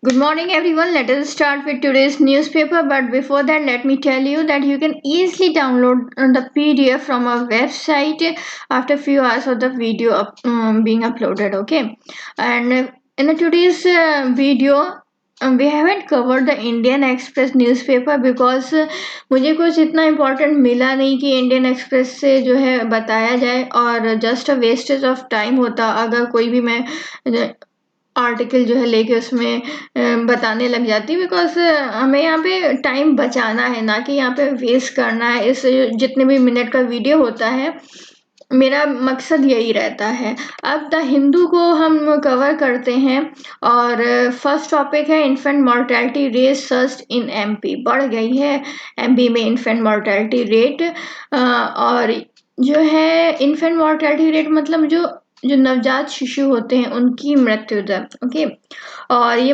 Good morning, everyone. Let us start with today's newspaper. But before that, let me tell you that you can easily download the PDF from our website after few hours of the video being uploaded. Okay, and in the today's video, we haven't covered the Indian Express newspaper because मुझे कुछ इतना important मिला नहीं कि Indian express से जो है बताया जाए और just a wastage of time होता अगर कोई भी मैं आर्टिकल जो है लेके उसमें बताने लग जाती बिकॉज हमें यहाँ पे टाइम बचाना है ना कि यहाँ पे वेस्ट करना है। इस जितने भी मिनट का वीडियो होता है मेरा मकसद यही रहता है। अब द हिंदू को हम कवर करते हैं और फर्स्ट टॉपिक है infant mortality rate search in MP बढ़ गई है एमपी में इन्फेंट मॉर्टेलिटी रेट। और जो है इन्फेंट मॉर्टेलिटी रेट मतलब जो जो नवजात शिशु होते हैं उनकी मृत्यु दर। ओके, और ये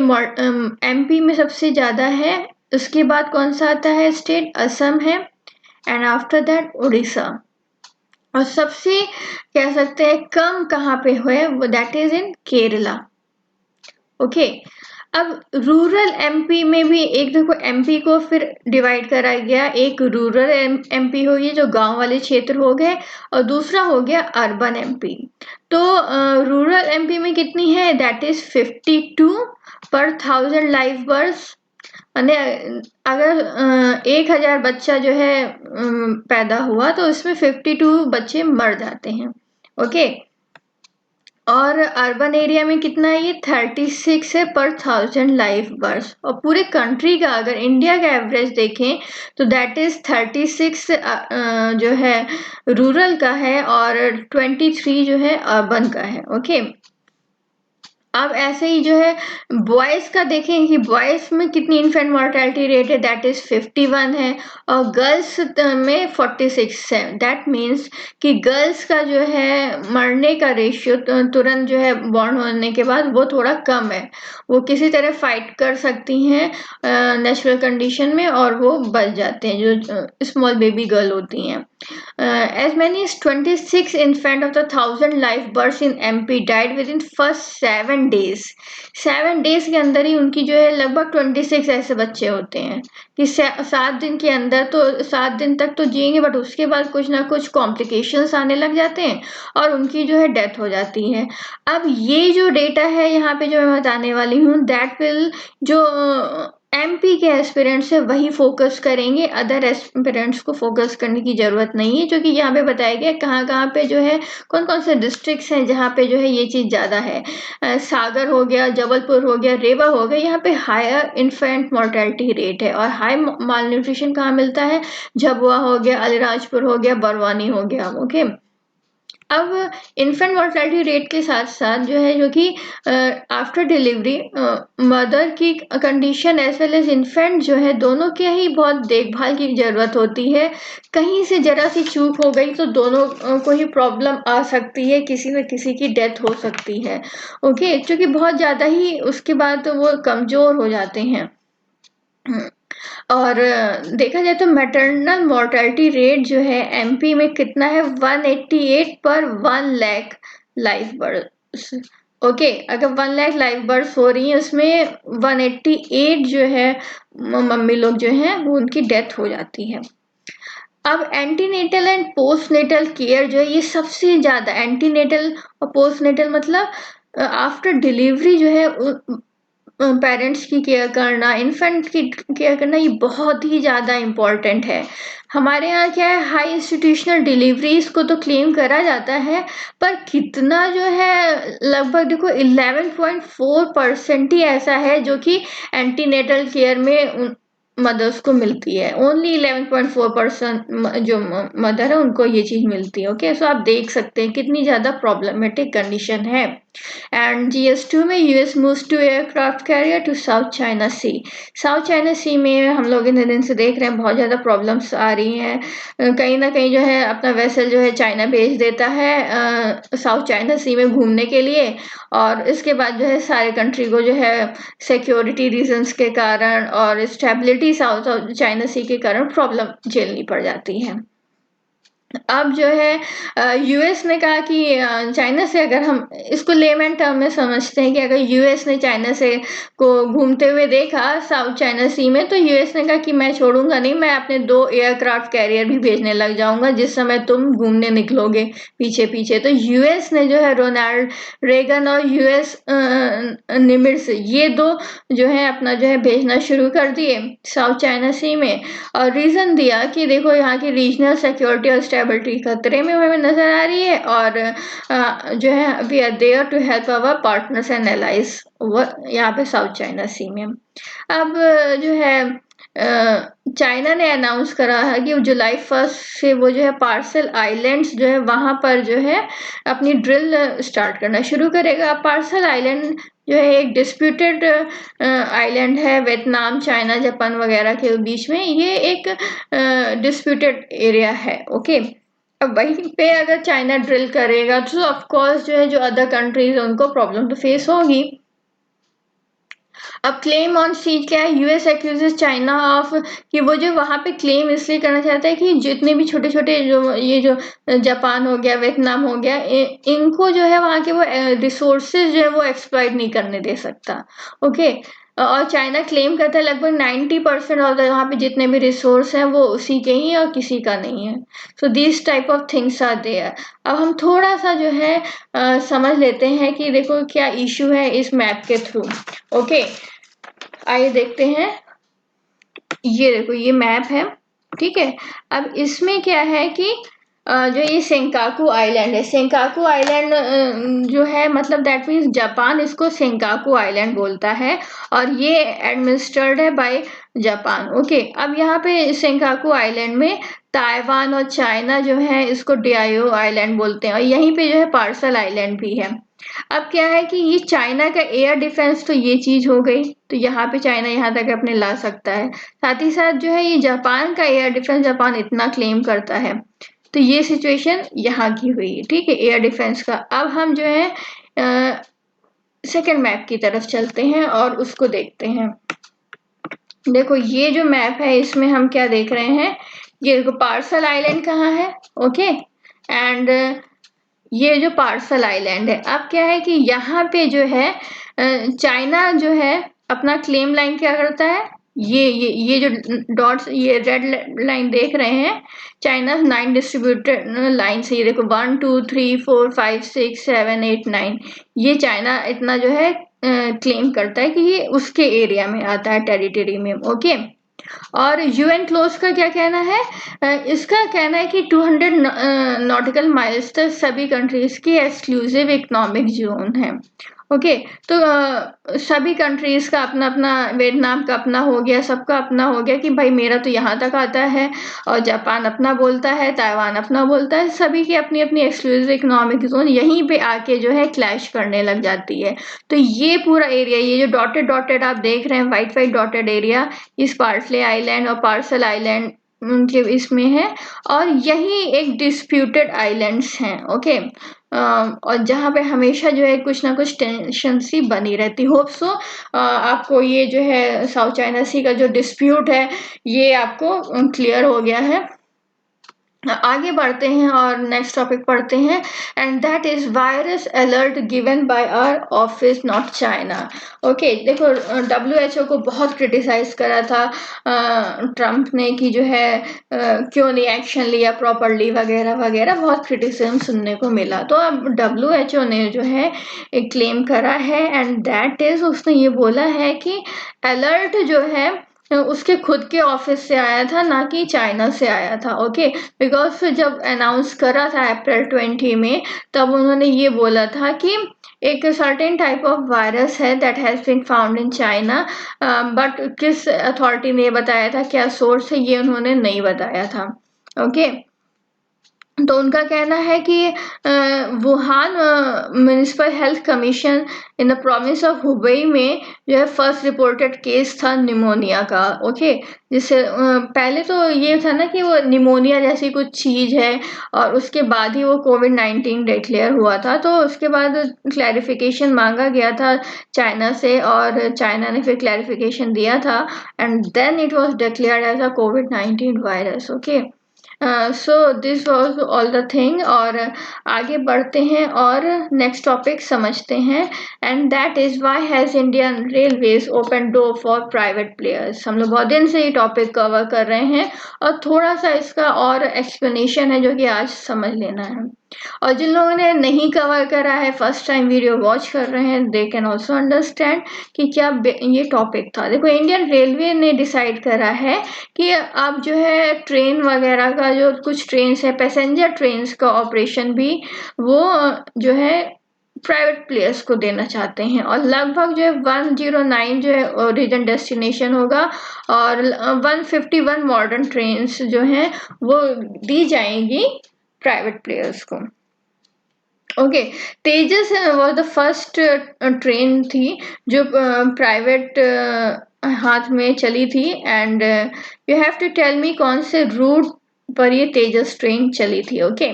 एमपी में सबसे ज़्यादा है। उसके बाद कौन सा आता है स्टेट? असम है एंड आफ्टर दैट उड़ीसा। और सबसे कह सकते हैं कम कहाँ पे हुए वो that is in Kerala. Okay, अब रूरल एमपी में भी एक देखो एमपी को फिर डिवाइड करा गया, एक रूरल एमपी हो गई जो गांव वाले क्षेत्र हो गए और दूसरा हो गया अर्बन एमपी। तो रूरल एमपी में कितनी है? दैट इज 52 पर 1000 लाइव बर्थ। माने अगर 1000 बच्चा जो है पैदा हुआ तो उसमें 52 बच्चे मर जाते हैं। ओके, और अर्बन एरिया में कितना है? ये 36 है पर 1000 लाइव बर्थ। और पूरे कंट्री का अगर इंडिया का एवरेज देखें तो दैट इज 36 जो है रूरल का है और 23 जो है अर्बन का है। ओके, अब ऐसे ही जो है बॉयज का देखें कि बॉयज में कितनी इन्फेंट मॉर्टेलिटी रेट है? दैट इज 51 है और गर्ल्स में 46 है। दैट मीन्स कि गर्ल्स का जो है मरने का रेशियो तुरंत जो है बॉर्न होने के बाद वो थोड़ा कम है। वो किसी तरह फाइट कर सकती हैं नेचुरल कंडीशन में और वो बच जाते हैं जो स्मॉल बेबी गर्ल होती हैं। As many as 26 infant of the 1000 live births in MP died within first 7 days। 7 days के अंदर ही उनकी जो है लगभग 26 ऐसे बच्चे होते हैं कि 7 दिन के अंदर तो 7 दिन तक तो जिएंगे बट उसके बाद कुछ ना कुछ कॉम्प्लिकेशंस आने लग जाते हैं और उनकी जो है डेथ हो जाती है। अब ये जो डेटा है यहाँ पे जो मैं बताने वाली हूँ दैट विल जो एमपी के एस्पिरेंट्स है वही फोकस करेंगे, अदर एस्पिरेंट्स को फोकस करने की जरूरत नहीं है, क्योंकि यहाँ पे बताया गया कहाँ कहाँ पे जो है कौन कौन से डिस्ट्रिक्ट्स हैं जहाँ पे जो है ये चीज़ ज़्यादा है। सागर हो गया, जबलपुर हो गया, रेवा हो गया, यहाँ पे हायर इन्फेंट मोर्टेलिटी रेट है। और हाई माल न्यूट्रिशन कहाँ मिलता है? झाबुआ हो गया, अलीराजपुर हो गया, बरवानी हो गया। ओके, अब इन्फेंट मोर्टेलिटी रेट के साथ साथ जो है जो कि आफ्टर डिलीवरी मदर की condition as well as infant जो है दोनों के ही बहुत देखभाल की ज़रूरत होती है। कहीं से ज़रा सी चूक हो गई तो दोनों को ही प्रॉब्लम आ सकती है, किसी न किसी की डेथ हो सकती है। ओके, क्योंकि बहुत ज़्यादा ही उसके बाद तो वो कमज़ोर हो जाते हैं। और देखा जाए तो मैटरनल मोर्टेलिटी रेट जो है एमपी में कितना है? 188 पर 1 लाख लाइव बर्थ। ओके, अगर 1 लाख लाइव बर्थ हो रही है उसमें 188 जो है मम्मी लोग जो हैं वो उनकी डेथ हो जाती है। अब एंटीनेटल एंड पोस्टनेटल केयर जो है ये सबसे ज़्यादा एंटीनेटल और पोस्टनेटल मतलब आफ्टर डिलीवरी जो है पेरेंट्स की केयर करना, इन्फेंट की केयर करना ये बहुत ही ज़्यादा इम्पॉर्टेंट है। हमारे यहाँ क्या है हाई इंस्टीट्यूशनल डिलीवरीज को तो क्लेम करा जाता है पर कितना जो है लगभग देखो 11.4% ही ऐसा है जो कि एंटीनेटल केयर में मदर्स को मिलती है। ओनली 11.4% जो मदर है उनको ये चीज़ मिलती है। ओके, सो आप देख सकते हैं कितनी ज़्यादा प्रॉब्लमेटिक कंडीशन है। एंड GS2 में US moves to aircraft carrier to South China Sea. South China Sea में हम लोग इन दिन से देख रहे हैं बहुत ज़्यादा प्रॉब्लम्स आ रही हैं। कहीं ना कहीं जो है अपना वेसल जो है चाइना भेज देता है साउथ चाइना सी में घूमने के लिए और इसके बाद जो है सारे कंट्री को जो है सिक्योरिटी रीजंस के कारण और स्टेबिलिटी साउथ चाइना सी के कारण प्रॉब्लम झेलनी पड़ जाती है। अब जो है यूएस ने कहा कि चाइना से अगर हम इसको लेमैन टर्म में समझते हैं कि अगर यूएस ने चाइना से को घूमते हुए देखा साउथ चाइना सी में, तो यूएस ने कहा कि मैं छोड़ूंगा नहीं, मैं अपने 2 एयरक्राफ्ट कैरियर भी भेजने लग जाऊंगा जिस समय तुम घूमने निकलोगे पीछे पीछे। तो यूएस ने जो है रोनाल्ड रेगन और यूएस निमिट्स ये दो जो है अपना जो है भेजना शुरू कर दिए साउथ चाइना सी में, और रीजन दिया कि देखो यहाँ की रीजनल सिक्योरिटी और स्टेबिलिटी खतरे में हमें नजर आ रही है, और जो है we are there to help our partners and allies यहाँ पे साउथ चाइना सी में। अब जो है चाइना ने अनाउंस करा है कि जुलाई 1 से वो जो है पार्सल आइलैंड्स जो है वहां पर जो है अपनी ड्रिल स्टार्ट करना शुरू करेगा। पार्सल आइलैंड जो है एक डिस्प्यूटेड आइलैंड है वियतनाम चाइना जापान वगैरह के बीच में, ये एक डिस्प्यूटेड एरिया है। ओके, अब वहीं पे अगर चाइना ड्रिल करेगा तो ऑफ कोर्स जो है जो अदर कंट्रीज उनको प्रॉब्लम तो फेस होगी। अब क्लेम ऑन सीज क्या है, यूएस एक्यूजेस चाइना ऑफ कि वो जो वहां पे क्लेम इसलिए करना चाहता है कि जितने भी छोटे छोटे जो ये जो जापान हो गया वियतनाम हो गया इनको जो है वहां के वो रिसोर्सेज जो है वो एक्सप्लॉइट नहीं करने दे सकता। ओके, और चाइना क्लेम करता है लगभग 90% ऑफ द यहाँ पे जितने भी रिसोर्स हैं वो उसी के ही और किसी का नहीं है। So this type of things are there. अब हम थोड़ा सा जो है समझ लेते हैं कि देखो क्या इशू है इस मैप के थ्रू। ओके, आइए देखते हैं। ये देखो ये मैप है, ठीक है। अब इसमें क्या है कि जो ये सेंकाकू आइलैंड है, सेंकाकू आइलैंड जो है मतलब दैट मीन्स जापान इसको सेंकाकू आइलैंड बोलता है, और ये एडमिनिस्टर्ड है बाय जापान। ओके, अब यहाँ पे सेंकाकू आइलैंड में ताइवान और चाइना जो है इसको डियाओ आइलैंड बोलते हैं, और यहीं पे जो है पार्सल आइलैंड भी है। अब क्या है कि ये चाइना का एयर डिफेंस तो ये चीज हो गई, तो यहाँ पे चाइना यहाँ तक अपने ला सकता है। साथ ही साथ जो है ये जापान का एयर डिफेंस जापान इतना क्लेम करता है, तो ये सिचुएशन यहाँ की हुई है, ठीक है, एयर डिफेंस का। अब हम जो है सेकेंड मैप की तरफ चलते हैं और उसको देखते हैं। देखो ये जो मैप है इसमें हम क्या देख रहे हैं, ये देखो पार्सल आइलैंड कहाँ है। ओके, एंड ये जो पार्सल आइलैंड है, अब क्या है कि यहाँ पे जो है चाइना जो है अपना क्लेम लाइन क्या करता है, ये जो डॉट्स ये रेड लाइन देख रहे हैं, चाइना 9 डिस्ट्रीब्यूटेड लाइन से, ये देखो 1 2 3 4 5 6 7 8 9, ये चाइना इतना जो है क्लेम करता है कि ये उसके एरिया में आता है टेरिटरी में। ओके, और यूएन क्लोज का क्या कहना है, इसका कहना है कि 200 नॉटिकल माइल्स तक सभी कंट्रीज की एक्सक्लूसिव इकोनॉमिक जोन है। ओके, तो सभी कंट्रीज का अपना अपना, वियतनाम का अपना हो गया, सबका अपना हो गया कि भाई मेरा तो यहाँ तक आता है, और जापान अपना बोलता है, ताइवान अपना बोलता है, सभी की अपनी अपनी एक्सक्लूसिव इकोनॉमिक जोन यहीं पे आके जो है क्लैश करने लग जाती है। तो ये पूरा एरिया, ये जो डॉटेड डॉटेड आप देख रहे हैं वाइट वाइट डॉटेड एरिया, इस पार्सले आइलैंड और पार्सल आइलैंड उनके इसमें है, और यही एक डिस्प्यूटेड आइलैंड्स हैं। ओके, और जहाँ पे हमेशा जो है कुछ ना कुछ टेंशन सी बनी रहती। होप सो आपको ये जो है साउथ चाइना सी का जो डिस्प्यूट है ये आपको क्लियर हो गया है। आगे बढ़ते हैं और नेक्स्ट टॉपिक पढ़ते हैं, and that is virus alert given by our office not China. Okay, देखो WHO को बहुत क्रिटिसाइज करा था ट्रम्प ने कि जो है क्यों नहीं एक्शन लिया प्रॉपरली वगैरह वगैरह, बहुत क्रिटिसिज्म सुनने को मिला। तो अब WHO ने जो है एक क्लेम करा है, एंड दैट इज उसने ये बोला है कि अलर्ट जो है उसके खुद के ऑफिस से आया था, ना कि चाइना से आया था। ओके, बिकॉज फिर जब अनाउंस करा था अप्रैल 20 में, तब उन्होंने ये बोला था कि एक सर्टेन टाइप ऑफ वायरस है that has been found in China, but किस अथॉरिटी ने बताया था, क्या सोर्स है, ये उन्होंने नहीं बताया था। ओके, तो उनका कहना है कि Wuhan municipal health commission in the province of Hubei में जो है फर्स्ट रिपोर्टेड केस था निमोनिया का। ओके, जिससे पहले तो ये था ना कि वो निमोनिया जैसी कुछ चीज है, और उसके बाद ही वो कोविड-19 डिक्लेयर हुआ था। तो उसके बाद क्लैरिफिकेशन मांगा गया था चाइना से, और चाइना ने फिर क्लैरिफिकेशन दिया था, and then it was declared as a कोविड-19 virus. Okay, so this was all the thing. और आगे बढ़ते हैं और नेक्स्ट टॉपिक समझते हैं, and that is why has Indian Railways open door for private players. हम लोग बहुत दिन से ये टॉपिक कवर कर रहे हैं और थोड़ा सा इसका और एक्सप्लेनेशन है जो कि आज समझ लेना है। और जिन लोगों ने नहीं कवर करा है, फर्स्ट टाइम वीडियो वॉच कर रहे हैं, दे कैन ऑल्सो अंडरस्टैंड कि क्या ये टॉपिक था। देखो, इंडियन रेलवे ने डिसाइड करा है कि अब जो है ट्रेन वगैरह का, जो कुछ ट्रेन है पैसेंजर ट्रेन का ऑपरेशन भी वो जो है प्राइवेट प्लेयर्स को देना चाहते हैं। और लगभग जो है 109 जो है ओरिजिन डेस्टिनेशन होगा और 151 मॉडर्न ट्रेन जो हैं वो दी जाएंगी प्राइवेट प्लेयर्स को। Okay, Tejas was the first train थी जो प्राइवेट हाथ में चली थी। And you have to tell me कौन से रूट पर ये तेजस ट्रेन चली थी। ओके,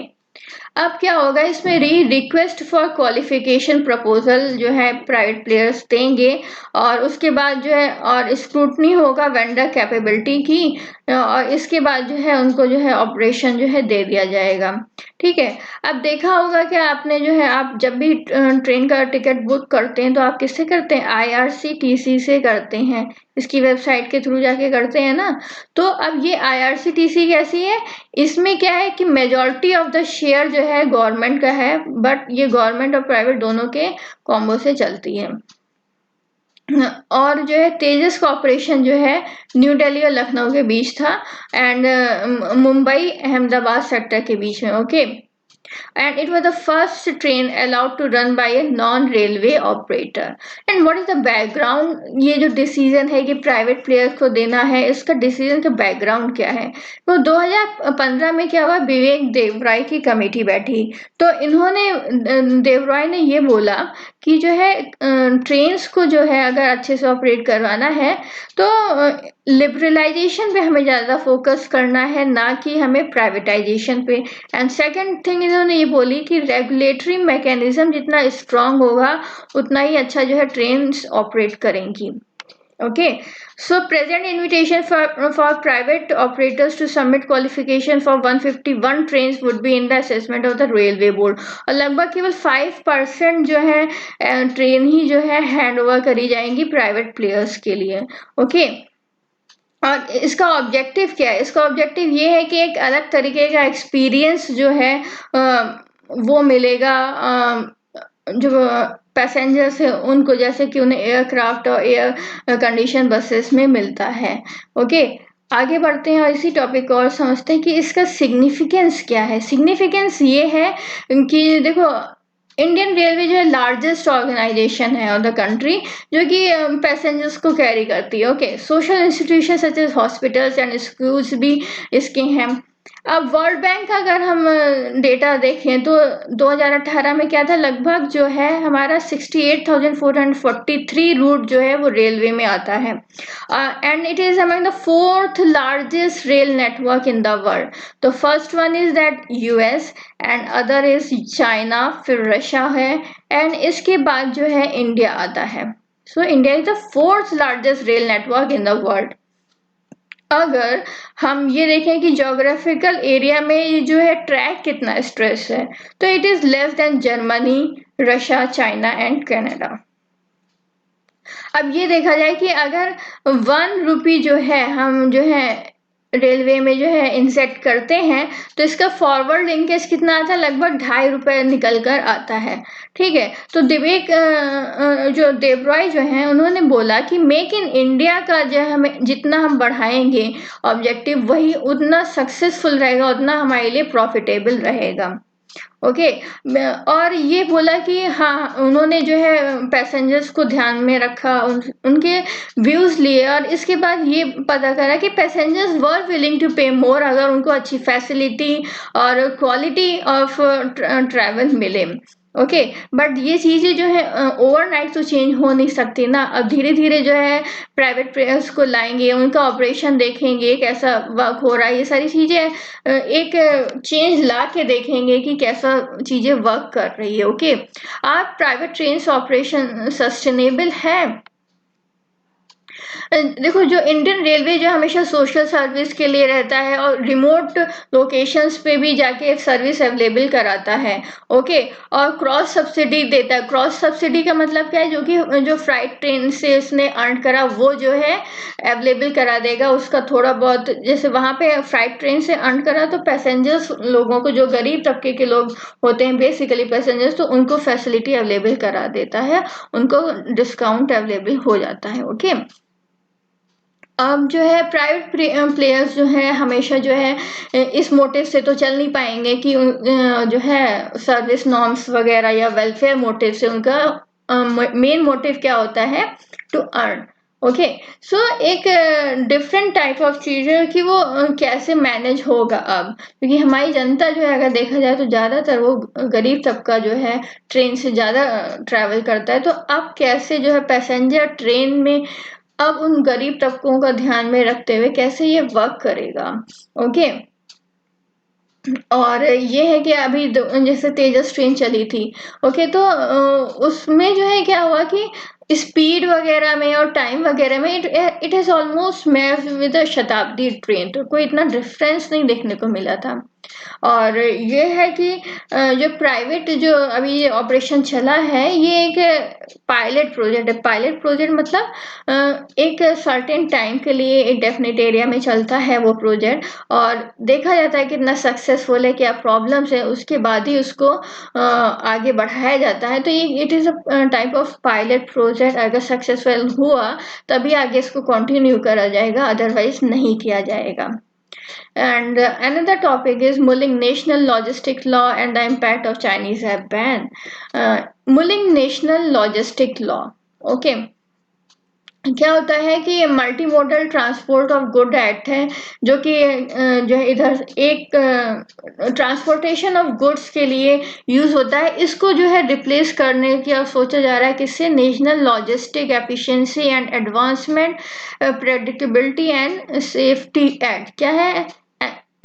अब क्या होगा इसमें, रिक्वेस्ट फॉर क्वालिफिकेशन प्रपोजल जो है प्राइवेट प्लेयर्स देंगे और उसके बाद जो है और स्क्रूटनी होगा वेंडर कैपेबिलिटी की, और इसके बाद जो है उनको जो है ऑपरेशन जो है दे दिया जाएगा। ठीक है, अब देखा होगा कि आपने जो है, आप जब भी ट्रेन का टिकट बुक करते हैं तो आप किससे करते हैं, IRCTC से करते हैं, इसकी वेबसाइट के थ्रू जाके करते हैं ना। तो अब ये IRCTC कैसी है, इसमें क्या है कि मेजॉरिटी ऑफ द शेयर जो है गवर्नमेंट का है, बट ये गवर्नमेंट और प्राइवेट दोनों के कॉम्बो से चलती है। और जो है तेजस का ऑपरेशन जो है न्यू दिल्ली और लखनऊ के बीच था, एंड मुंबई अहमदाबाद सेक्टर के बीच में। Okay, and it was the first train allowed to run by a non-railway operator. And what is the background, ये जो डिसीजन है कि प्राइवेट प्लेयर्स को देना है, इसका डिसीजन का बैकग्राउंड क्या है। तो 2015 में क्या हुआ, विवेक देवराय की कमेटी बैठी, तो इन्होंने देवराय ने ये बोला कि जो है ट्रेन्स को जो है अगर अच्छे से ऑपरेट करवाना है तो लिबरलाइजेशन पे हमें ज़्यादा फोकस करना है, ना कि हमें प्राइवेटाइजेशन पे। एंड सेकंड थिंग इन्होंने ये बोली कि रेगुलेटरी मैकेनिज्म जितना स्ट्रांग होगा उतना ही अच्छा जो है ट्रेन ऑपरेट करेंगी। Okay, so present invitation for private operators to submit qualification for 151 trains would be in the assessment of the railway board। और लगभग केवल 5% जो है ट्रेन ही जो है हैंड ओवर करी जाएंगी प्राइवेट प्लेयर्स के लिए। ओके, और इसका ऑब्जेक्टिव क्या है, इसका ऑब्जेक्टिव ये है कि एक अलग तरीके का एक्सपीरियंस जो है वो मिलेगा जो पैसेंजर्स है उनको, जैसे कि उन्हें एयरक्राफ्ट और एयर कंडीशन बसेस में मिलता है। ओके, आगे बढ़ते हैं और इसी टॉपिक को और समझते हैं कि इसका सिग्निफिकेंस क्या है। सिग्निफिकेंस ये है कि देखो, इंडियन रेलवे जो है लार्जेस्ट ऑर्गेनाइजेशन है ऑफ द कंट्री जो कि पैसेंजर्स को कैरी करती है। Okay, social institution such as hospitals and schools भी इसके हैं। अब वर्ल्ड बैंक का अगर हम डेटा देखें तो 2018 में क्या था, लगभग जो है हमारा 68,443 रूट जो है वो रेलवे में आता है, and it is among the fourth largest rail network in the world. तो first one is that US and other is China, फिर रशिया है, एंड इसके बाद जो है इंडिया आता है। So India is the fourth largest rail network in the world. अगर हम ये देखें कि जोग्राफिकल एरिया में ये जो है ट्रैक कितना स्ट्रेच है, तो it is less than Germany, Russia, China and Canada. अब ये देखा जाए कि अगर 1 रुपी जो है हम जो है रेलवे में जो है इंसेक्ट करते हैं तो इसका फॉरवर्ड लिंकेज कितना आता है, लगभग 2.5 रुपए निकल कर आता है। ठीक है, तो जो देवराय जो है उन्होंने बोला कि मेक इन इंडिया का जो हमें जितना हम बढ़ाएंगे ऑब्जेक्टिव, वही उतना सक्सेसफुल रहेगा, उतना हमारे लिए प्रॉफिटेबल रहेगा। ओके, और ये बोला कि हाँ, उन्होंने जो है पैसेंजर्स को ध्यान में रखा, उनके व्यूज लिए और इसके बाद ये पता करा कि पैसेंजर्स वर विलिंग टू पे मोर अगर उनको अच्छी फैसिलिटी और क्वालिटी ऑफ ट्रैवल मिले। ओके, बट ये चीज़ें जो है ओवरनाइट तो चेंज हो नहीं सकती ना। अब धीरे धीरे जो है प्राइवेट प्लेयर्स को लाएंगे, उनका ऑपरेशन देखेंगे कैसा वर्क हो रहा है, ये सारी चीज़ें एक चेंज ला के देखेंगे कि कैसा चीज़ें वर्क कर रही है। ओके, आप प्राइवेट ट्रेन ऑपरेशन सस्टेनेबल है। देखो, जो इंडियन रेलवे जो हमेशा सोशल सर्विस के लिए रहता है और रिमोट लोकेशंस पे भी जाके सर्विस अवेलेबल कराता है। ओके, और क्रॉस सब्सिडी देता है। क्रॉस सब्सिडी का मतलब क्या है, जो कि जो फ्राइट ट्रेन से उसने अर्न करा वो जो है अवेलेबल करा देगा उसका थोड़ा बहुत। जैसे वहां पे फ्राइट ट्रेन से अर्न करा तो पैसेंजर्स लोगों को, जो गरीब तबके के लोग होते हैं बेसिकली पैसेंजर्स, तो उनको फैसिलिटी अवेलेबल करा देता है, उनको डिस्काउंट अवेलेबल हो जाता है। ओके, अब जो है प्राइवेट प्लेयर्स जो है हमेशा जो है इस मोटिव से तो चल नहीं पाएंगे कि जो है सर्विस नॉर्म्स वगैरह या वेलफेयर मोटिव से। उनका मेन मोटिव क्या होता है, टू अर्न। ओके, सो एक डिफरेंट टाइप ऑफ चीज है कि वो कैसे मैनेज होगा अब, क्योंकि हमारी जनता जो है अगर देखा जाए तो ज्यादातर वो गरीब तबका जो है ट्रेन से ज्यादा ट्रैवल करता है। तो अब कैसे जो है पैसेंजर ट्रेन में अब उन गरीब तबकों का ध्यान में रखते हुए कैसे ये वर्क करेगा। ओके, और ये है कि अभी जैसे तेजस ट्रेन चली थी। ओके, तो उसमें जो है क्या हुआ कि स्पीड वगैरह में और टाइम वगैरह में it has almost match with शताब्दी ट्रेन, तो कोई इतना डिफरेंस नहीं देखने को मिला था। और ये है कि जो प्राइवेट जो अभी ये ऑपरेशन चला है ये एक पायलट प्रोजेक्ट है। पायलट प्रोजेक्ट मतलब एक सर्टेन टाइम के लिए एक डेफिनेट एरिया में चलता है वो प्रोजेक्ट, और देखा जाता है कितना सक्सेसफुल है, क्या प्रॉब्लम्स है, उसके बाद ही उसको आगे बढ़ाया जाता है। तो ये it is a type of pilot project. अगर सक्सेसफुल हुआ तभी आगे इसको कंटिन्यू करा जाएगा, अदरवाइज नहीं किया जाएगा। And another topic is mulling national logistic law and the impact of Chinese app ban. Mulling national logistic law. Okay. क्या होता है कि ये multi modal transport of good act है, जो कि जो है इधर एक ट्रांसपोर्टेशन ऑफ गुड्स के लिए यूज होता है। इसको जो है रिप्लेस करने की सोचा जा रहा है, किससे, national logistic efficiency and advancement predictability and safety act. क्या है,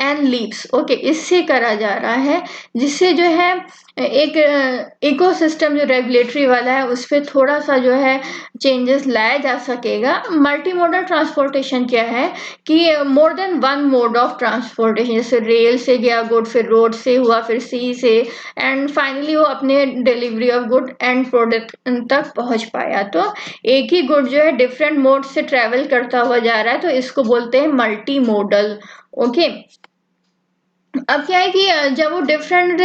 एंड लीव्स। ओके, इससे करा जा रहा है, जिससे जो है एक इकोसिस्टम जो रेगुलेटरी वाला है उस पर थोड़ा सा जो है चेंजेस लाया जा सकेगा। मल्टी मॉडल ट्रांसपोर्टेशन क्या है कि more than one mod of transportation, जैसे रेल से गया गुड, फिर रोड से हुआ, फिर सी से, एंड फाइनली वो अपने delivery of good and product तक पहुंच पाया। तो एक ही गुड जो है डिफरेंट मोड से ट्रेवल करता हुआ जा रहा है, तो इसको बोलते हैं मल्टी मॉडल। ओके, अब क्या है कि जब वो डिफरेंट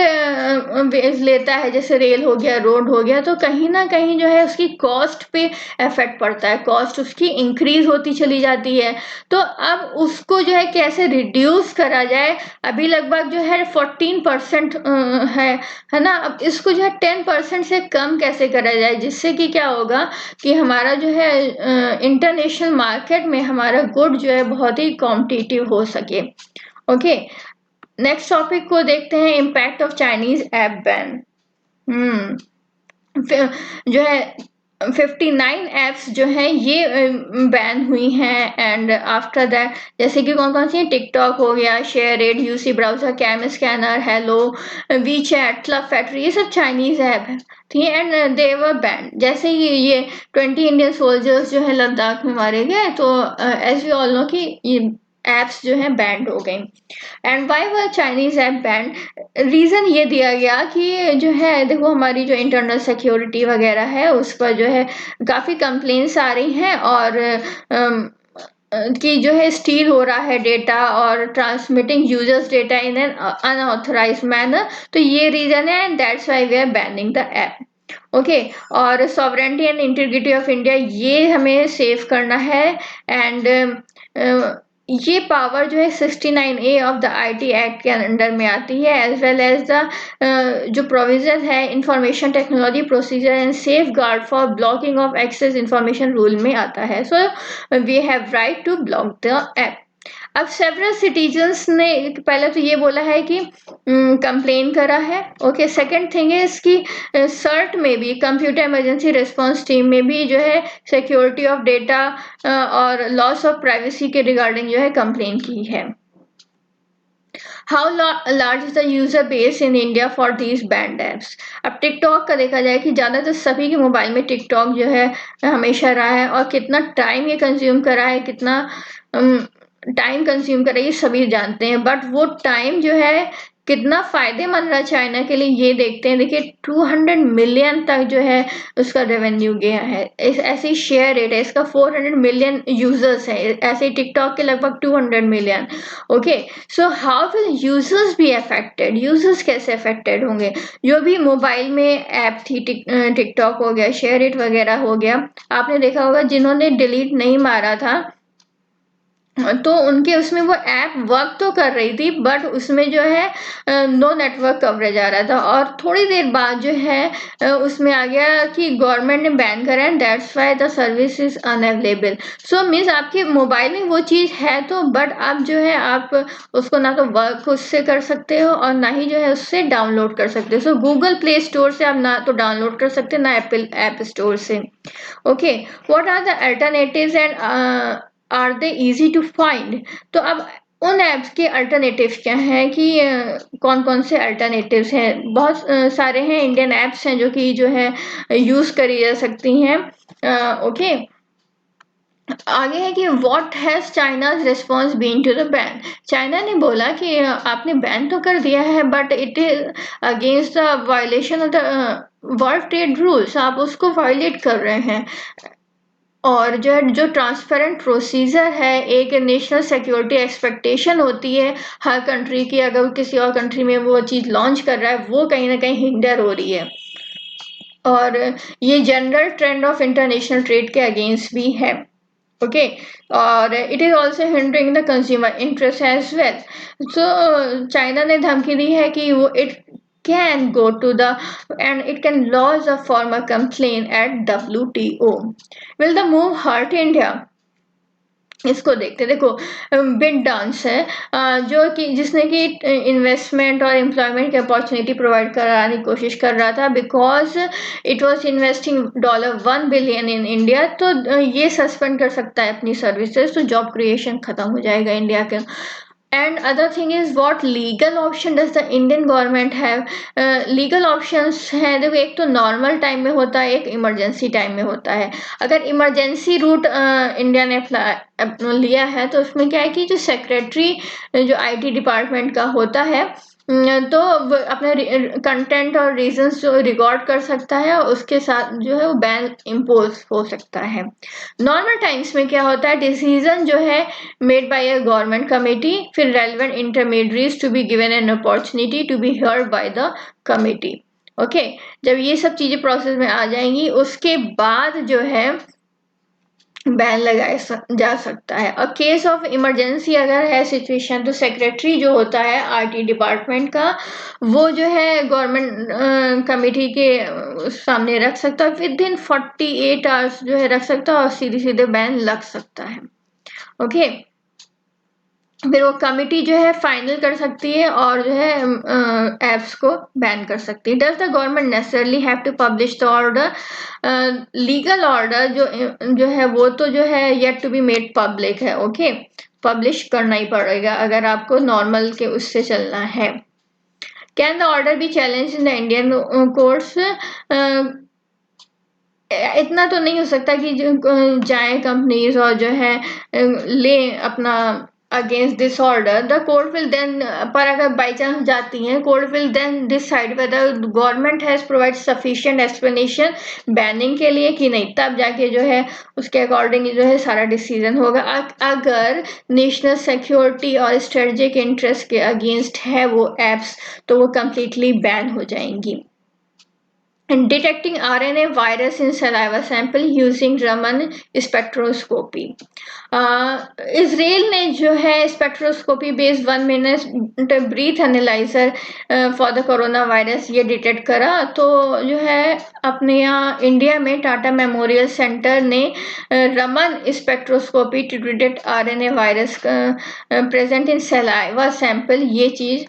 वेज लेता है, जैसे रेल हो गया, रोड हो गया, तो कहीं ना कहीं जो है उसकी कॉस्ट पे इफेक्ट पड़ता है, कॉस्ट उसकी इंक्रीज होती चली जाती है। तो अब उसको जो है कैसे रिड्यूस करा जाए। अभी लगभग जो है 14% है ना। अब इसको जो है 10% से कम कैसे करा जाए, जिससे कि क्या होगा कि हमारा जो है इंटरनेशनल मार्केट में हमारा गुड जो है बहुत ही कॉम्पिटिटिव हो सके। ओके, नेक्स्ट टॉपिक को देखते हैं, impact of Chinese app ban. जो है 59 एप्स जो है ये बैन हुई हैं। एंड आफ्टर दैट जैसे कि कौन कौन सी, टिकटॉक हो गया, SHAREit, UC browser, CamScanner, Helo, WeChat, Club Factory, ये सब चाइनीज ऐप है, ठीक है। And they were ban. जैसे ही ये 20 इंडियन सोल्जर्स जो है लद्दाख में मारे गए, तो एज वी ऑल नो कि ये एप्स जो है बैंड हो गई। And why were Chinese app banned, reason ये दिया गया कि जो है देखो हमारी जो इंटरनल सिक्योरिटी वगैरह है उस पर जो है काफी कंप्लेंट्स आ रही हैं, और कि जो है स्टील हो रहा है डेटा और transmitting users data in an unauthorised manner. तो ये रीजन है, and that's why we are banning the app. Okay, और sovereignty and integrity of India ये हमें सेव करना है। एंड ये पावर जो है 69A of the IT act के अंडर में आती है, एज वेल एज द जो प्रोविजन है information technology procedure and safe guard for blocking of access information rule में आता है। So we have right to block the app. अब सेवरल सिटीजन्स ने पहले तो ये बोला है कि कंप्लेन करा है। ओके, सेकंड थिंग है इसकी सर्ट में भी, कंप्यूटर इमरजेंसी रिस्पांस टीम में भी जो है सिक्योरिटी ऑफ डेटा और लॉस ऑफ प्राइवेसी के रिगार्डिंग जो है कंप्लेन की है। How large is the user base in India for these band apps. अब टिकटॉक का देखा जाए कि ज़्यादातर सभी के मोबाइल में टिकटॉक जो है हमेशा रहा है, और कितना टाइम ये कंज्यूम करा है, कितना टाइम कंज्यूम कर रही है, सभी जानते हैं। बट वो टाइम जो है कितना फायदेमंद रहा चाइना के लिए, ये देखते हैं। देखिए 200 मिलियन तक जो है उसका रेवेन्यू गया है। ऐसे शेयर रेट है इसका, 400 मिलियन यूजर्स है, ऐसे टिकटॉक के लगभग 200 million. Okay, so how will users be affected, users कैसे अफेक्टेड होंगे? जो भी मोबाइल में ऐप थी, टिकटॉक हो गया, शेयर इट वगैरह हो गया, आपने देखा होगा जिन्होंने डिलीट नहीं मारा था तो उनके उसमें वो ऐप वर्क तो कर रही थी, बट उसमें जो है नो नेटवर्क कवरेज आ रहा था। और थोड़ी देर बाद जो है उसमें आ गया कि गवर्नमेंट ने बैन करा है, that's why the service is unavailable. So means आपके मोबाइल में वो चीज़ है तो, बट आप जो है आप उसको ना तो वर्क उससे कर सकते हो और ना ही जो है उससे डाउनलोड कर सकते हो। सो गूगल प्ले स्टोर से आप ना तो डाउनलोड कर सकते हो, ना एप्पल ऐप स्टोर से। Okay, what are the alternatives and are they easy to find? तो अब उन ऐप्स के अल्टरनेटिव्स क्या हैं कि कौन कौन से अल्टरनेटिव्स हैं? बहुत सारे हैं, इंडियन ऐप्स हैं जो कि जो है यूज़ करी जा सकती हैं। ओके, आगे है कि what has China's response been to the ban. China ने बोला कि आपने बैन तो कर दिया है, but it is against the violation of the world trade rules, आप उसको वायलेट कर रहे हैं। और जो ट्रांसपेरेंट प्रोसीजर है, एक नेशनल सिक्योरिटी एक्सपेक्टेशन होती है हर कंट्री की, अगर किसी और कंट्री में वो चीज़ लॉन्च कर रहा है, वो कहीं ना कहीं हिंडर हो रही है। और ये general trend of international trade के अगेंस्ट भी है। ओके, और it is also hindering the consumer interest as well. So China ने धमकी दी है कि वो it can go to the end it can launch a formal complain at WTO। Will the move hurt India? इसको देखते देखो, बिग डांस है जो कि जिसने कि इन्वेस्टमेंट और एम्प्लॉयमेंट की अपॉर्चुनिटी प्रोवाइड कराने की कोशिश कर रहा था, because it was investing $1 billion in India. तो ये सस्पेंड कर सकता है अपनी सर्विसेज, तो जॉब क्रिएशन खत्म हो जाएगा इंडिया के। And other thing is what legal option does the Indian government have? Legal options हैं, देखो एक तो नॉर्मल टाइम में होता है, एक इमरजेंसी टाइम में होता है। अगर इमरजेंसी रूट इंडिया ने लिया है तो उसमें क्या है कि जो सेक्रेटरी जो IT डिपार्टमेंट का होता है, तो वो अपने कंटेंट और रीजंस जो रिकॉर्ड कर सकता है, और उसके साथ जो है वो बैन इम्पोज हो सकता है। नॉर्मल टाइम्स में क्या होता है, डिसीजन जो है made by a government committee, फिर relevant intermediaries to be given an opportunity to be heard by the committee. Okay, जब ये सब चीजें प्रोसेस में आ जाएंगी उसके बाद जो है बैन लगाया जा सकता है। और केस ऑफ इमरजेंसी अगर है सिचुएशन, तो सेक्रेटरी जो होता है RT डिपार्टमेंट का, वो जो है गवर्नमेंट कमेटी के सामने रख सकता है, विद इन 48 आवर्स जो है रख सकता है, और सीधे सीधे बैन लग सकता है। ओके, फिर वो कमिटी जो है फाइनल कर सकती है और जो है एप्स को बैन कर सकती है। Does the government necessarily have to publish the order? Legal order जो है वो तो जो है yet to be made public है। ओके, पब्लिश करना ही पड़ेगा अगर आपको नॉर्मल के उससे चलना है। Can the order be challenge in the Indian courts? इतना तो नहीं हो सकता कि जाए कंपनीज और जो है ले अपना against this order. The court will then, पर अगर बाई चांस जाती हैं, court will then decide whether government has provide sufficient explanation banning के लिए कि नहीं, तब जाके जो है उसके अकॉर्डिंग जो है सारा डिसीजन होगा। अगर नेशनल सिक्योरिटी और स्ट्रेटेजिक इंटरेस्ट के अगेंस्ट है वो एप्स, तो वो कम्प्लीटली बैन हो जाएंगी। Detecting RNA virus in saliva sample using Raman spectroscopy. Israel ने जो है spectroscopy based 1 minute breath analyser for the corona virus ये डिटेक्ट करा। तो जो है अपने यहाँ इंडिया में टाटा मेमोरियल सेंटर ने Raman spectroscopy to detect RNA virus present in saliva sample, ये चीज़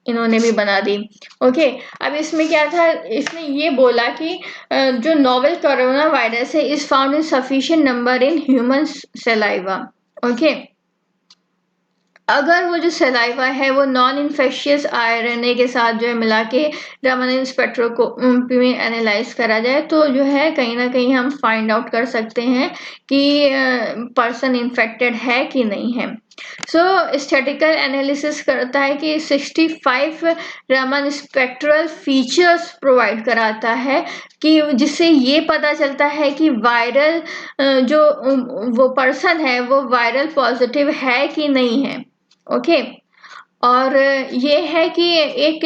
इन्होंने भी बना दी। ओके, अब इसमें क्या था, इसने ये बोला कि जो नोवेल कोरोना वायरस है is found in sufficient number in human saliva. Okay, अगर वो जो सलाइवा है वो नॉन इन्फेक्शियस आरएनए के साथ जो है मिला के रामन स्पेक्ट्रोस्कोपी में एनालाइज करा जाए तो जो है कहीं ना कहीं हम फाइंड आउट कर सकते हैं कि पर्सन इन्फेक्टेड है कि नहीं है। सो स्टैटिकल एनालिसिस करता है कि 65 रामन स्पेक्ट्रल फीचर्स प्रोवाइड कराता है कि जिससे ये पता चलता है कि वायरल जो वो पर्सन है वो वायरल पॉजिटिव है कि नहीं है। ओके। और ये है कि एक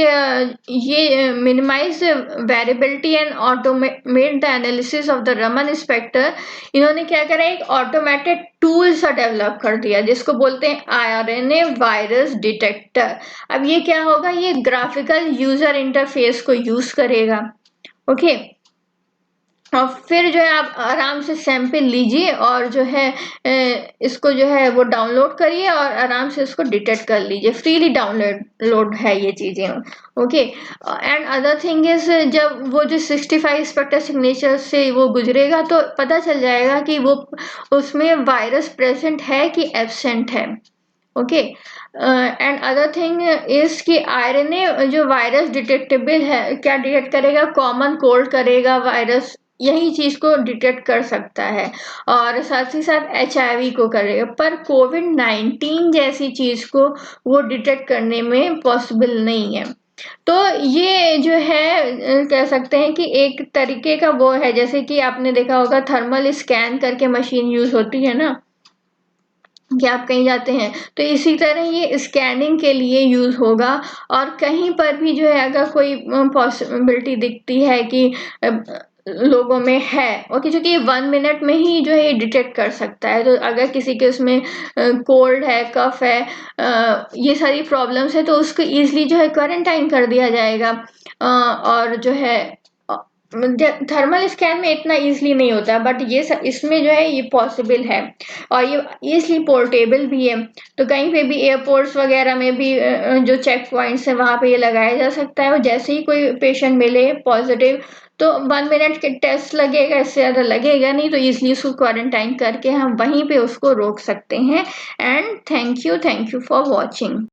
ये minimise variability and automate the analysis of the Raman spectra. इन्होंने क्या करा, एक ऑटोमेटेड टूल सा डेवलप कर दिया जिसको बोलते हैं आरएनए वायरस डिटेक्टर। अब ये क्या होगा, ये ग्राफिकल यूजर इंटरफेस को यूज करेगा। ओके। और फिर जो है आप आराम से सैंपल लीजिए और जो है इसको जो है वो डाउनलोड करिए और आराम से इसको डिटेक्ट कर लीजिए। फ्रीली डाउनलोड है ये चीज़ें। Okay. And other thing is, जब वो जो 65 स्पेक्टर सिग्नेचर से वो गुजरेगा तो पता चल जाएगा कि वो उसमें वायरस प्रेजेंट है कि एब्सेंट है। Okay. And other thing is कि आरएनए जो वायरस डिटेक्टेबल है, क्या डिटेक्ट करेगा, कॉमन कोल्ड करेगा वायरस, यही चीज को डिटेक्ट कर सकता है। और साथ ही साथ एचआईवी को करेगा, पर कोविड-19 जैसी चीज को वो डिटेक्ट करने में पॉसिबल नहीं है। तो ये जो है कह सकते हैं कि एक तरीके का वो है, जैसे कि आपने देखा होगा थर्मल स्कैन करके मशीन यूज होती है ना, कि आप कहीं जाते हैं तो इसी तरह ये स्कैनिंग के लिए यूज होगा। और कहीं पर भी जो है अगर कोई पॉसिबिलिटी दिखती है कि लोगों में है, ओके, क्योंकि ये 1 मिनट में ही जो है ये डिटेक्ट कर सकता है। तो अगर किसी के उसमें कोल्ड है, कफ है, ये सारी प्रॉब्लम्स है, तो उसको इजीली जो है क्वारंटाइन कर दिया जाएगा। और जो है थर्मल स्कैन में इतना इजीली नहीं होता, बट ये इसमें जो है ये पॉसिबल है। और ये इजीली पोर्टेबल भी है। तो कहीं पे भी एयरपोर्ट्स वगैरह में भी जो चेक पॉइंट्स है वहां पे ये लगाया जा सकता है। और जैसे ही कोई पेशेंट मिले पॉजिटिव तो 1 मिनट के टेस्ट लगेगा, इससे ज़्यादा लगेगा नहीं, तो इजीली उसको क्वारंटाइन करके हम वहीं पे उसको रोक सकते हैं। And thank you for watching.